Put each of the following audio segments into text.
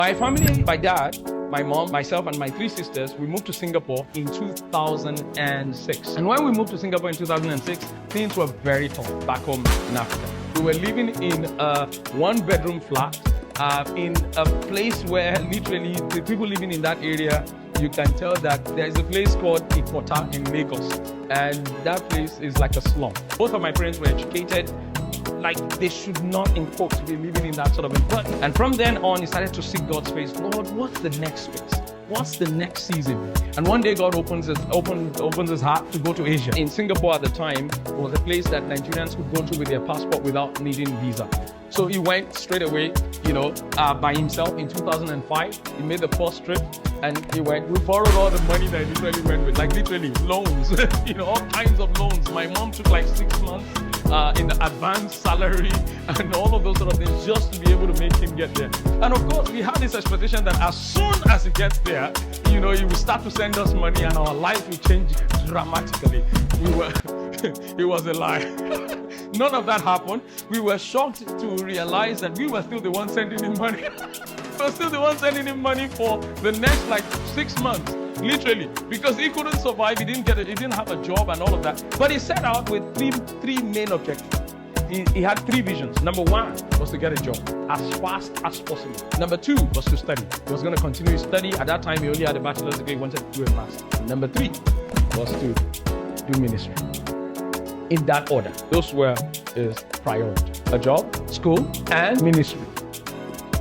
My family, my dad, my mom, myself, and my three sisters, we moved to Singapore in 2006. And when we moved to Singapore in 2006, things were very tough back home in Africa. We were living in a one-bedroom flat in a place where literally the people living in that area, you can tell that there is a place called Ikota in Lagos. And that place is like a slum. Both of my parents were educated. Like, they should not, in quotes, be living in that sort of environment. And from then on, he started to seek God's face. Lord, what's the next phase? What's the next season? And one day God opens his heart to go to Asia. In Singapore at the time, it was a place that Nigerians could go to with their passport without needing visa. So he went straight away, by himself in 2005. He made the first trip and he went. We borrowed all the money that he literally went with, like literally loans, all kinds of loans. My mom took like 6 months in the advanced salary and all of those sort of things just to be able to make him get there. And of course, we had this expectation that as soon as he gets there, he will start to send us money and our life will change dramatically. It was a lie. None of that happened. We were shocked to realize that we were still the ones sending him money. We were still the ones sending him money for the next 6 months. Literally, because he couldn't survive, he didn't have a job and all of that. But he set out with three main objectives. He had three visions. Number one was to get a job as fast as possible. Number two was to study. He was going to continue his study. At that time, he only had a bachelor's degree. He wanted to do it fast. Number three was to do ministry. In that order, those were his priorities: a job, school, and ministry.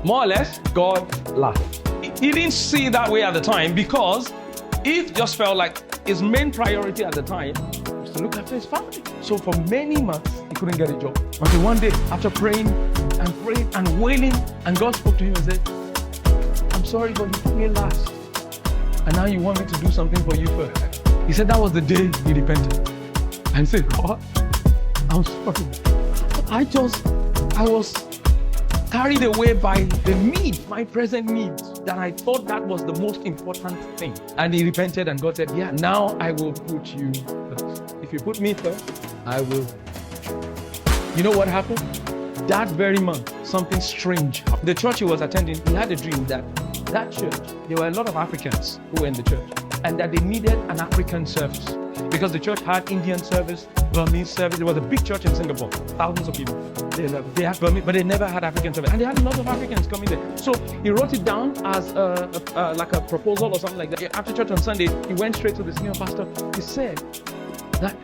More or less, God laughed. He didn't see it that way at the time because he just felt like his main priority at the time was to look after his family. So for many months, he couldn't get a job. Until one day, after praying and wailing, and God spoke to him and said, "I'm sorry, but you put me last. And now you want me to do something for you first." He said that was the day he repented. And said, "God, I'm sorry. I was carried away by the need, my present needs, that I thought that was the most important thing." And he repented and God said, "Yeah, now I will put you first. If you put me first, I will." You know what happened? That very month, something strange happened. The church he was attending, he had a dream that church, there were a lot of Africans who were in the church and that they needed an African service. Because the church had Indian service, Burmese service. It was a big church in Singapore, thousands of people. They had Burmese, but they never had African service. And they had a lot of Africans coming there. So he wrote it down as like a proposal or something like that. After church on Sunday, he went straight to the senior pastor. He said that,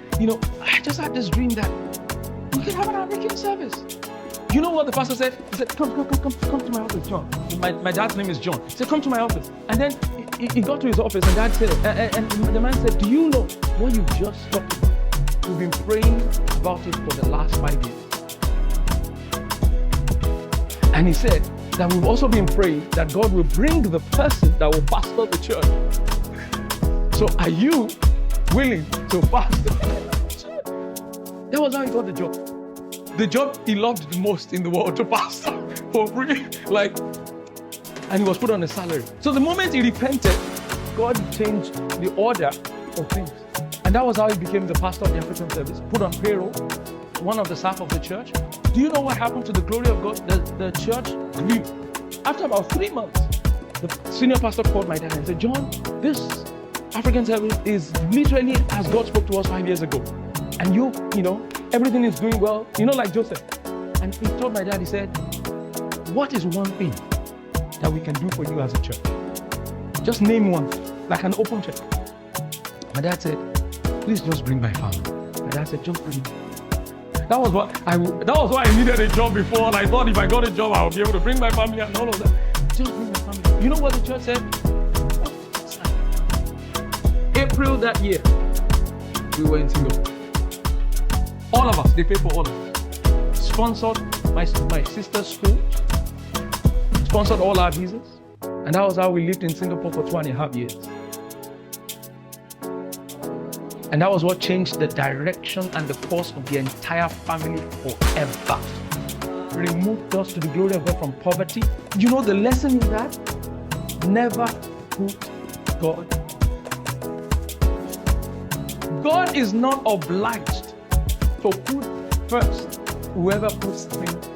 I just had this dream that we could have an African service. You know what the pastor said? He said, come to my office, John. My dad's name is John. He said, "Come to my office." And then he got to his office and dad said, and the man said, "Do you know what you just talked about? We've been praying about it for the last 5 years. And he said that we've also been praying that God will bring the person that will pastor the church. So are you willing to pastor the church?" That was how he got the job. The job he loved the most in the world, to pastor for free. And he was put on a salary. So the moment he repented, God changed the order of things. And that was how he became the pastor of the African service, put on payroll, one of the staff of the church. Do you know what happened to the glory of God? The church grew. After about 3 months, the senior pastor called my dad and said, "John, this African service is literally as God spoke to us 5 years ago. And everything is doing well, like Joseph." And he told my dad, he said, "What is one thing that we can do for you as a church? Just name one, like an open check." My dad said, "Please just bring my family." My dad said, "Just bring me." That was why I needed a job before. And I thought if I got a job, I would be able to bring my family and all of that. Just bring my family. You know what the church said? April that year, we were in Singapore. All of us, they paid for all of us. Sponsored my sister's school. Sponsored all our visas. And that was how we lived in Singapore for 2.5 years. And that was what changed the direction and the course of the entire family forever. Removed us to the glory of God from poverty. You know the lesson in that? Never put God. God is not obliged to put first whoever puts things